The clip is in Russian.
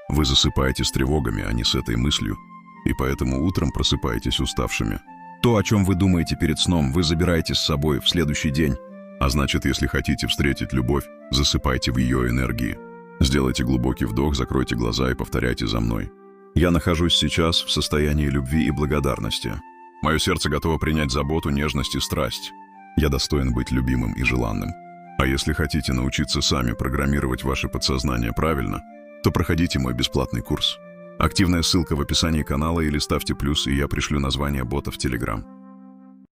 Вы засыпаете с тревогами, а не с этой мыслью, и поэтому утром просыпаетесь уставшими. То, о чем вы думаете перед сном, вы забираете с собой в следующий день. А значит, если хотите встретить любовь, засыпайте в ее энергии. Сделайте глубокий вдох, закройте глаза и повторяйте за мной. Я нахожусь сейчас в состоянии любви и благодарности. Мое сердце готово принять заботу, нежность и страсть. Я достоин быть любимым и желанным. А если хотите научиться сами программировать ваше подсознание правильно, то проходите мой бесплатный курс. Активная ссылка в описании канала или ставьте плюс, и я пришлю название бота в Telegram.